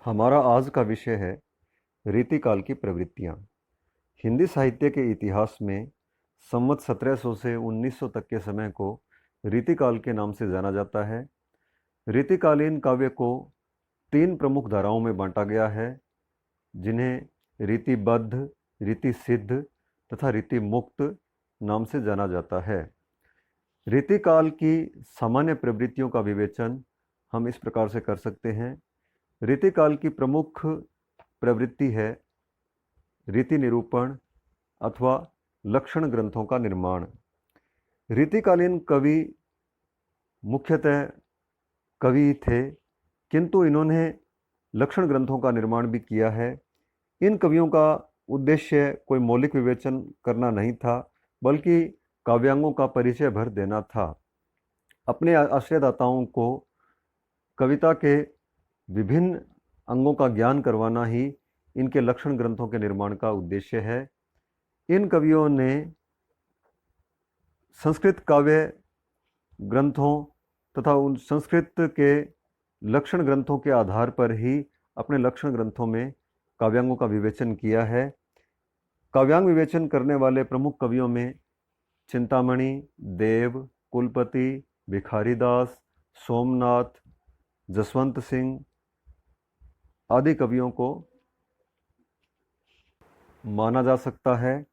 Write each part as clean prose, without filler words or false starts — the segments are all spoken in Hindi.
हमारा आज का विषय है रीतिकाल की प्रवृत्तियाँ। हिंदी साहित्य के इतिहास में संवत 1700 से 1900 तक के समय को रीतिकाल के नाम से जाना जाता है। रीतिकालीन काव्य को 3 प्रमुख धाराओं में बांटा गया है, जिन्हें रीतिबद्ध, रीतिसिद्ध तथा रीतिमुक्त नाम से जाना जाता है। रीतिकाल की सामान्य प्रवृत्तियों का विवेचन हम इस प्रकार से कर सकते हैं। रीतिकाल की प्रमुख प्रवृत्ति है रीति निरूपण अथवा लक्षण ग्रंथों का निर्माण। रीतिकालीन कवि मुख्यतः कवि थे, किंतु इन्होंने लक्षण ग्रंथों का निर्माण भी किया है। इन कवियों का उद्देश्य कोई मौलिक विवेचन करना नहीं था, बल्कि काव्यांगों का परिचय भर देना था। अपने आश्रयदाताओं को कविता के विभिन्न अंगों का ज्ञान करवाना ही इनके लक्षण ग्रंथों के निर्माण का उद्देश्य है। इन कवियों ने संस्कृत काव्य ग्रंथों तथा उन संस्कृत के लक्षण ग्रंथों के आधार पर ही अपने लक्षण ग्रंथों में काव्यांगों का विवेचन किया है। काव्यांग विवेचन करने वाले प्रमुख कवियों में चिंतामणि, देव, कुलपति, भिखारीदास, सोमनाथ, जसवंत सिंह आदि कवियों को माना जा सकता है।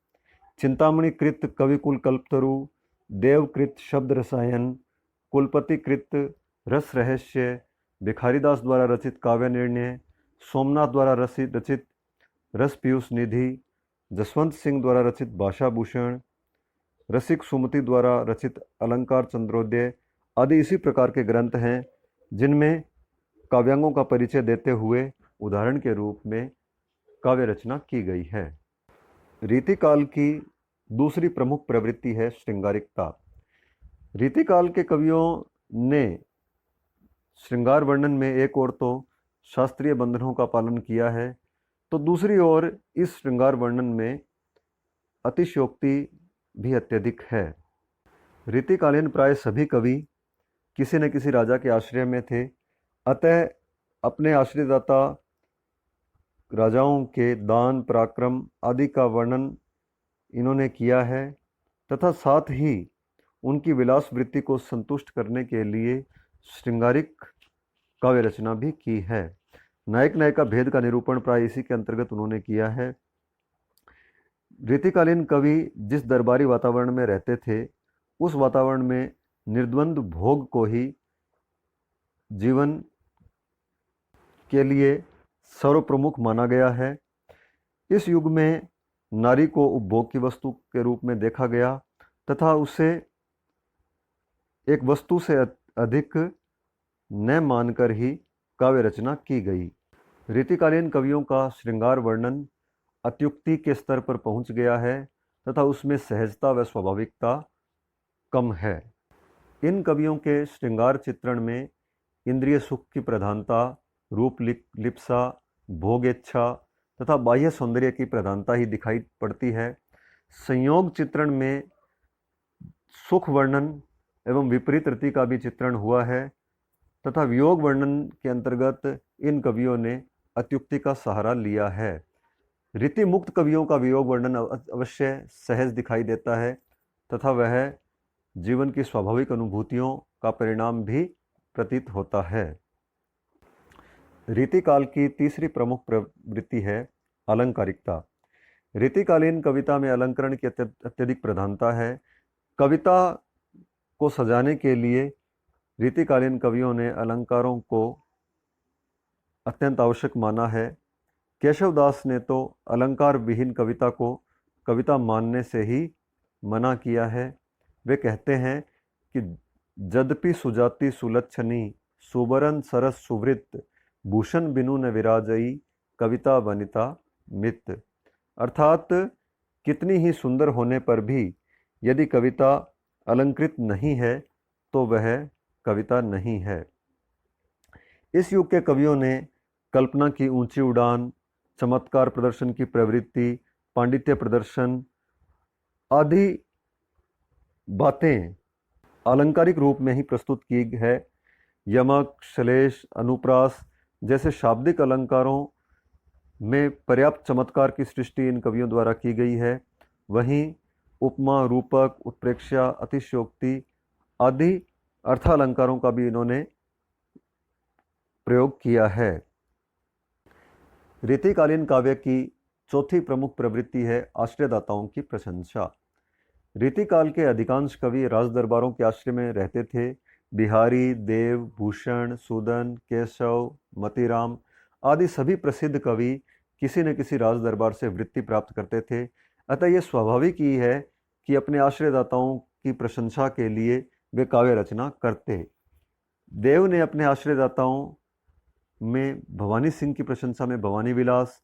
चिंतामणि कृत कविकुल कल्पतरु, देवकृत शब्द रसायन, कुलपति कृत रस रहस्य, भिखारीदास द्वारा रचित काव्य निर्णय, सोमनाथ द्वारा रचित रस पीयूष निधि, जसवंत सिंह द्वारा रचित भाषा भूषण, रसिक सुमति द्वारा रचित अलंकार चंद्रोदय आदि इसी प्रकार के ग्रंथ हैं, जिनमें काव्यांगों का परिचय देते हुए उदाहरण के रूप में काव्य रचना की गई है। रीतिकाल की दूसरी प्रमुख प्रवृत्ति है श्रृंगारिकता। रीतिकाल के कवियों ने श्रृंगार वर्णन में एक ओर तो शास्त्रीय बंधनों का पालन किया है, तो दूसरी ओर इस श्रृंगार वर्णन में अतिशयोक्ति भी अत्यधिक है। रीतिकालीन प्राय सभी कवि किसी न किसी राजा के आश्रय में थे, अतः अपने आश्रयदाता राजाओं के दान, पराक्रम आदि का वर्णन इन्होंने किया है तथा साथ ही उनकी विलास वृत्ति को संतुष्ट करने के लिए श्रृंगारिक काव्य रचना भी की है। नायक नायिका भेद का निरूपण प्राय इसी के अंतर्गत उन्होंने किया है। रीतिकालीन कवि जिस दरबारी वातावरण में रहते थे, उस वातावरण में निर्द्वंद भोग को ही जीवन के लिए सर्वप्रमुख माना गया है। इस युग में नारी को उपभोग की वस्तु के रूप में देखा गया तथा उसे एक वस्तु से अधिक न मानकर ही काव्य रचना की गई। रीतिकालीन कवियों का श्रृंगार वर्णन अत्युक्ति के स्तर पर पहुंच गया है तथा उसमें सहजता व स्वाभाविकता कम है। इन कवियों के श्रृंगार चित्रण में इंद्रिय सुख की प्रधानता, रूप लिप्सा, भोगेच्छा तथा बाह्य सौंदर्य की प्रधानता ही दिखाई पड़ती है। संयोग चित्रण में सुख वर्णन एवं विपरीत रति का भी चित्रण हुआ है तथा वियोग वर्णन के अंतर्गत इन कवियों ने अत्युक्ति का सहारा लिया है। रीति मुक्त कवियों का वियोग वर्णन अवश्य सहज दिखाई देता है तथा वह जीवन की स्वाभाविक अनुभूतियों का परिणाम भी प्रतीत होता है। रीतिकाल की तीसरी प्रमुख प्रवृत्ति है अलंकारिकता। रीतिकालीन कविता में अलंकरण की अत्यधिक प्रधानता है। कविता को सजाने के लिए रीतिकालीन कवियों ने अलंकारों को अत्यंत आवश्यक माना है। केशवदास ने तो अलंकार विहीन कविता को कविता मानने से ही मना किया है। वे कहते हैं कि यद्यपि सुजाति सुलक्षणी, सुबरन सरस सुवृत्त, भूषण बिनु न विराजई, कविता वनिता मित। अर्थात कितनी ही सुंदर होने पर भी यदि कविता अलंकृत नहीं है तो वह कविता नहीं है। इस युग के कवियों ने कल्पना की ऊंची उड़ान, चमत्कार प्रदर्शन की प्रवृत्ति, पांडित्य प्रदर्शन आदि बातें अलंकारिक रूप में ही प्रस्तुत की है। यमक, श्लेष, अनुप्रास, जैसे शाब्दिक अलंकारों में पर्याप्त चमत्कार की सृष्टि इन कवियों द्वारा की गई है, वहीं उपमा, रूपक, उत्प्रेक्षा, अतिशयोक्ति आदि अर्थालंकारों का भी इन्होंने प्रयोग किया है। रीतिकालीन काव्य की चौथी प्रमुख प्रवृत्ति है आश्रयदाताओं की प्रशंसा। रीतिकाल के अधिकांश कवि राजदरबारों के आश्रय में रहते थे। बिहारी, देव, भूषण, सूदन, केशव, मतीराम आदि सभी प्रसिद्ध कवि किसी न किसी राजदरबार से वृत्ति प्राप्त करते थे। अतः यह स्वाभाविक ही है कि अपने आश्रयदाताओं की प्रशंसा के लिए वे काव्य रचना करते। देव ने अपने आश्रयदाताओं में भवानी सिंह की प्रशंसा में भवानी विलास,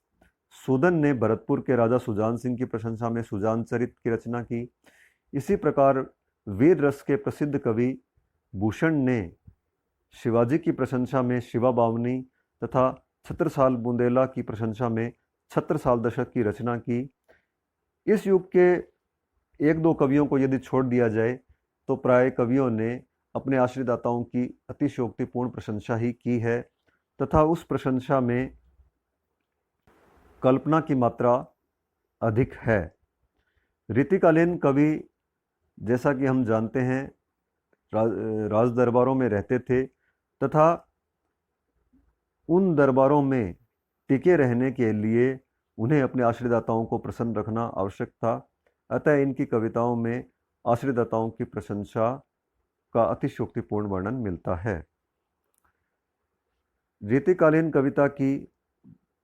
सूदन ने भरतपुर के राजा सुजान सिंह की प्रशंसा में सुजान चरित की रचना की। इसी प्रकार वीर रस के प्रसिद्ध कवि भूषण ने शिवाजी की प्रशंसा में शिवा बावनी तथा छत्रसाल बुंदेला की प्रशंसा में छत्रसाल दशक की रचना की। इस युग के एक दो कवियों को यदि छोड़ दिया जाए तो प्राय कवियों ने अपने आश्रयदाताओं की अतिशयोक्तिपूर्ण प्रशंसा ही की है तथा उस प्रशंसा में कल्पना की मात्रा अधिक है। रीतिकालीन कवि, जैसा कि हम जानते हैं, राज दरबारों में रहते थे तथा उन दरबारों में टिके रहने के लिए उन्हें अपने आश्रयदाताओं को प्रसन्न रखना आवश्यक था। अतः इनकी कविताओं में आश्रयदाताओं की प्रशंसा का अतिशयोक्तिपूर्ण वर्णन मिलता है। रीतिकालीन कविता की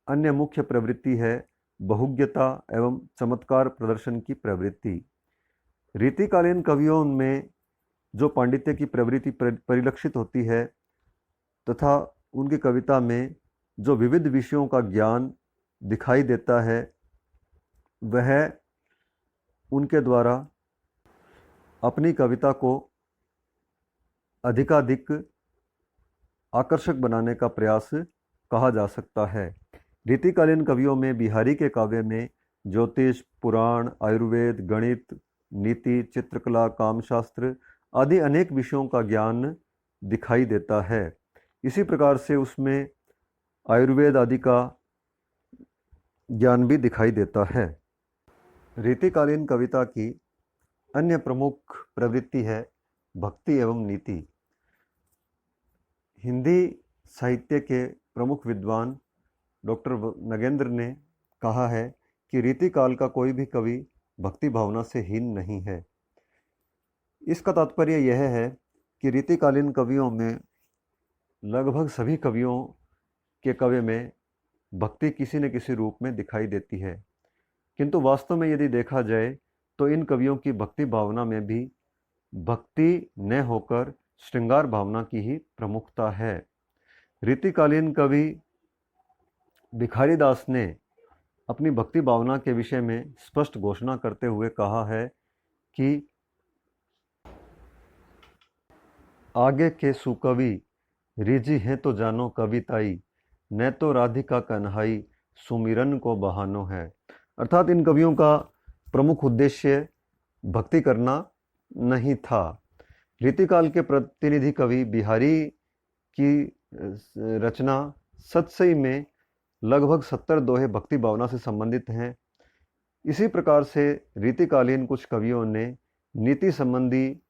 अन्य मुख्य प्रवृत्ति है बहुज्ञता एवं चमत्कार प्रदर्शन की प्रवृत्ति। रीतिकालीन कवियों में जो पांडित्य की प्रवृत्ति परिलक्षित होती है तथा उनकी कविता में जो विविध विषयों का ज्ञान दिखाई देता है, वह उनके द्वारा अपनी कविता को अधिकाधिक आकर्षक बनाने का प्रयास कहा जा सकता है। रीतिकालीन कवियों में बिहारी के काव्य में ज्योतिष, पुराण, आयुर्वेद, गणित, नीति, चित्रकला, कामशास्त्र आदि अनेक विषयों का ज्ञान दिखाई देता है। इसी प्रकार से उसमें आयुर्वेद आदि का ज्ञान भी दिखाई देता है। रीतिकालीन कविता की अन्य प्रमुख प्रवृत्ति है भक्ति एवं नीति। हिंदी साहित्य के प्रमुख विद्वान डॉक्टर नगेंद्र ने कहा है कि रीतिकाल का कोई भी कवि भक्ति भावना से हीन नहीं है। इसका तात्पर्य यह है कि रीतिकालीन कवियों में लगभग सभी कवियों के काव्य में भक्ति किसी न किसी रूप में दिखाई देती है, किंतु वास्तव में यदि देखा जाए तो इन कवियों की भक्ति भावना में भी भक्ति न होकर श्रृंगार भावना की ही प्रमुखता है। रीतिकालीन कवि भिखारी दास ने अपनी भक्ति भावना के विषय में स्पष्ट घोषणा करते हुए कहा है कि आगे के सुकवि रिझी हैं तो जानो कविताई, न तो राधिका कन्हाई सुमिरन को बहानो है। अर्थात इन कवियों का प्रमुख उद्देश्य भक्ति करना नहीं था। रीतिकाल के प्रतिनिधि कवि बिहारी की रचना सतसई में लगभग 70 दोहे भक्ति भावना से संबंधित हैं। इसी प्रकार से रीतिकालीन कुछ कवियों ने नीति संबंधी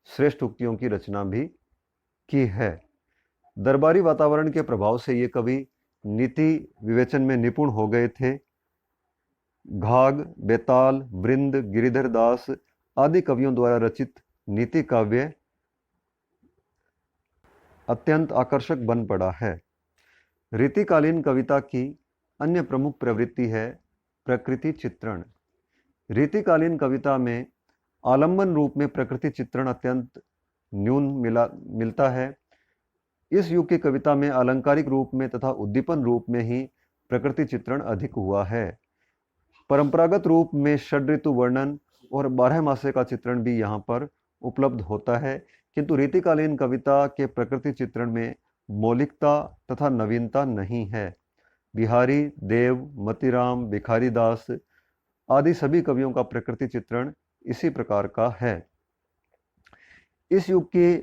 श्रेष्ठ उक्तियों की रचना भी की है। दरबारी वातावरण के प्रभाव से ये कवि नीति विवेचन में निपुण हो गए थे। घाघ, बेताल, वृंद, गिरिधर दास आदि कवियों द्वारा रचित नीति काव्य अत्यंत आकर्षक बन पड़ा है। रीतिकालीन कविता की अन्य प्रमुख प्रवृत्ति है प्रकृति चित्रण। रीतिकालीन कविता में आलंबन रूप में प्रकृति चित्रण अत्यंत न्यून मिलता है। इस युग की कविता में अलंकारिक रूप में तथा उद्दीपन रूप में ही प्रकृति चित्रण अधिक हुआ है। परंपरागत रूप में षड ऋतु वर्णन और 12 मासे का चित्रण भी यहाँ पर उपलब्ध होता है, किंतु रीतिकालीन कविता के प्रकृति चित्रण में मौलिकता तथा नवीनता नहीं है। बिहारी, देव, मतीराम, भिखारी दास आदि सभी कवियों का प्रकृति चित्रण इसी प्रकार का है। इस युग की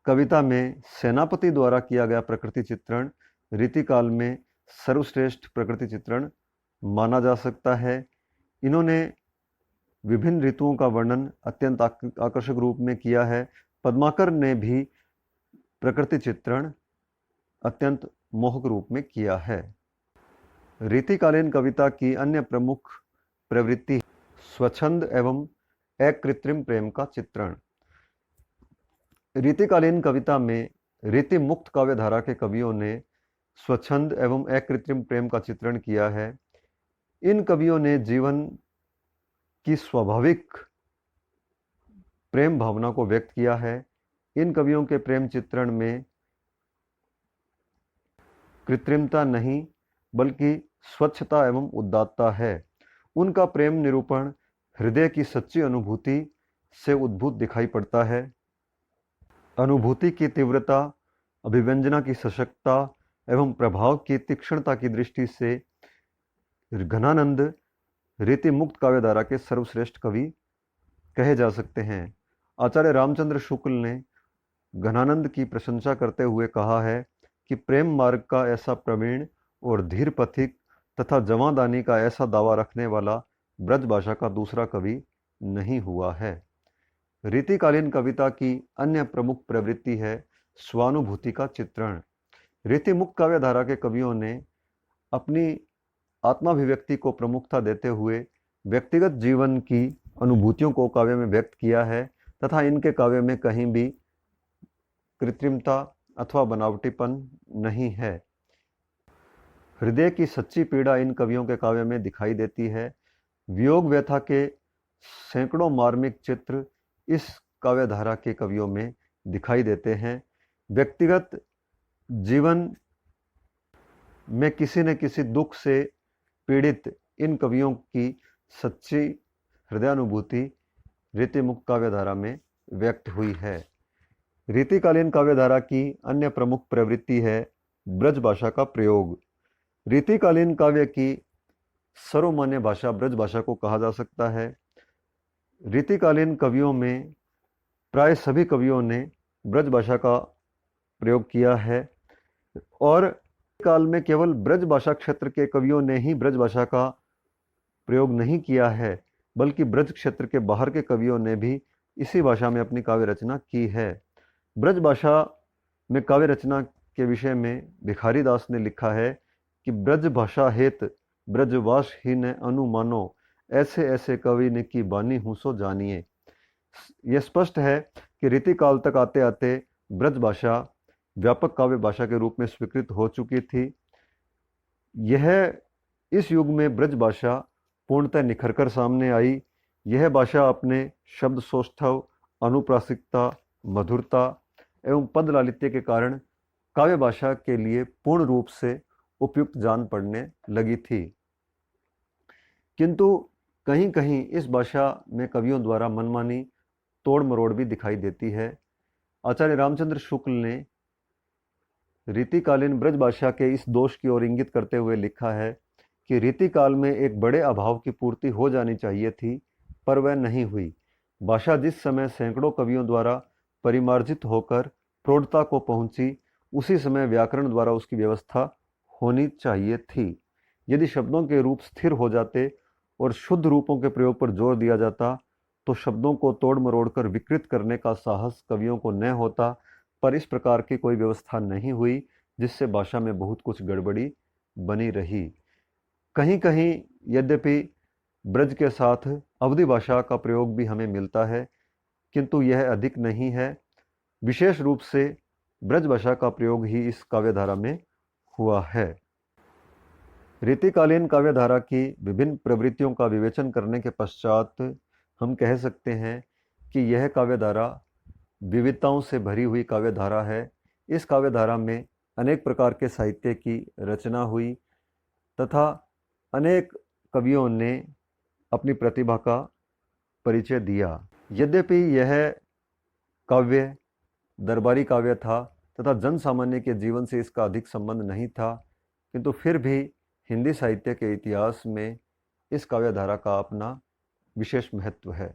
कविता में सेनापति द्वारा किया गया प्रकृति चित्रण रीतिकाल में सर्वश्रेष्ठ प्रकृति चित्रण माना जा सकता है। इन्होंने विभिन्न ऋतुओं का वर्णन अत्यंत आकर्षक रूप में किया है। पद्माकर ने भी प्रकृति चित्रण अत्यंत मोहक रूप में किया है। रीतिकालीन कविता की अन्य प्रमुख प्रवृत्ति स्वच्छंद एवं अकृत्रिम प्रेम का चित्रण। रीतिकालीन कविता में रीति मुक्त काव्य धारा के कवियों ने स्वच्छंद एवं अकृत्रिम प्रेम का चित्रण किया है। इन कवियों ने जीवन की स्वाभाविक प्रेम भावना को व्यक्त किया है। इन कवियों के प्रेम चित्रण में कृत्रिमता नहीं बल्कि स्वच्छता एवं उदात्तता है। उनका प्रेम निरूपण हृदय की सच्ची अनुभूति से उद्भूत दिखाई पड़ता है। अनुभूति की तीव्रता, अभिव्यंजना की सशक्तता एवं प्रभाव की तीक्ष्णता की दृष्टि से घनानंद रीति मुक्त काव्यधारा के सर्वश्रेष्ठ कवि कहे जा सकते हैं। आचार्य रामचंद्र शुक्ल ने घनानंद की प्रशंसा करते हुए कहा है कि प्रेम मार्ग का ऐसा प्रवीण और धीर पथिक तथा जवादानी का ऐसा दावा रखने वाला ब्रज भाषा का दूसरा कवि नहीं हुआ है। रीतिकालीन कविता की अन्य प्रमुख प्रवृत्ति है स्वानुभूति का चित्रण। रीति मुक्त काव्यधारा के कवियों ने अपनी आत्माभिव्यक्ति को प्रमुखता देते हुए व्यक्तिगत जीवन की अनुभूतियों को काव्य में व्यक्त किया है तथा इनके काव्य में कहीं भी कृत्रिमता अथवा बनावटीपन नहीं है। हृदय की सच्ची पीड़ा इन कवियों के काव्य में दिखाई देती है। वियोग व्यथा के सैकड़ों मार्मिक चित्र इस काव्यधारा के कवियों में दिखाई देते हैं। व्यक्तिगत जीवन में किसी न किसी दुख से पीड़ित इन कवियों की सच्ची हृदयानुभूति रीति मुक्त काव्यधारा में व्यक्त हुई है। रीतिकालीन काव्यधारा की अन्य प्रमुख प्रवृत्ति है ब्रज भाषा का प्रयोग। रीतिकालीन काव्य की सर्वमान्य भाषा ब्रज भाषा को कहा जा सकता है। रीतिकालीन कवियों में प्राय सभी कवियों ने ब्रज भाषा का प्रयोग किया है और काल में केवल ब्रज भाषा क्षेत्र के कवियों ने ही ब्रज भाषा का प्रयोग नहीं किया है, बल्कि ब्रज क्षेत्र के बाहर के कवियों ने भी इसी भाषा में अपनी काव्य रचना की है। ब्रज भाषा में काव्य रचना के विषय में भिखारी दास ने लिखा है कि ब्रज भाषा हेत ब्रजवास ही न अनुमानो, ऐसे ऐसे कवि ने की बानी हूँ सो जानिए। यह स्पष्ट है कि रीतिकाल तक आते आते ब्रज भाषा व्यापक काव्य भाषा के रूप में स्वीकृत हो चुकी थी। इस युग में ब्रज भाषा पूर्णतः निखरकर सामने आई। यह भाषा अपने शब्द सौष्ठव, अनुप्रासिकता, मधुरता एवं पद लालित्य के कारण काव्य भाषा के लिए पूर्ण रूप से उपयुक्त जान पड़ने लगी थी। किंतु कहीं कहीं इस भाषा में कवियों द्वारा मनमानी तोड़ मरोड़ भी दिखाई देती है। आचार्य रामचंद्र शुक्ल ने रीतिकालीन ब्रज भाषा के इस दोष की ओर इंगित करते हुए लिखा है कि रीतिकाल में एक बड़े अभाव की पूर्ति हो जानी चाहिए थी, पर वह नहीं हुई। भाषा जिस समय सैकड़ों कवियों द्वारा परिमार्जित होकर प्रौढ़ता को पहुंची, उसी समय व्याकरण द्वारा उसकी व्यवस्था होनी चाहिए थी। यदि शब्दों के रूप स्थिर हो जाते और शुद्ध रूपों के प्रयोग पर जोर दिया जाता तो शब्दों को तोड़ मरोड़ कर विकृत करने का साहस कवियों को न होता, पर इस प्रकार की कोई व्यवस्था नहीं हुई, जिससे भाषा में बहुत कुछ गड़बड़ी बनी रही। कहीं कहीं यद्यपि ब्रज के साथ अवधी भाषा का प्रयोग भी हमें मिलता है, किंतु यह अधिक नहीं है। विशेष रूप से ब्रज भाषा का प्रयोग ही इस काव्यधारा में हुआ है। रीतिकालीन काव्यधारा की विभिन्न प्रवृत्तियों का विवेचन करने के पश्चात हम कह सकते हैं कि यह काव्यधारा विविधताओं से भरी हुई काव्यधारा है। इस काव्यधारा में अनेक प्रकार के साहित्य की रचना हुई तथा अनेक कवियों ने अपनी प्रतिभा का परिचय दिया। यद्यपि यह काव्य दरबारी काव्य था तथा जन सामान्य के जीवन से इसका अधिक संबंध नहीं था, किंतु फिर भी हिंदी साहित्य के इतिहास में इस काव्यधारा का अपना विशेष महत्व है।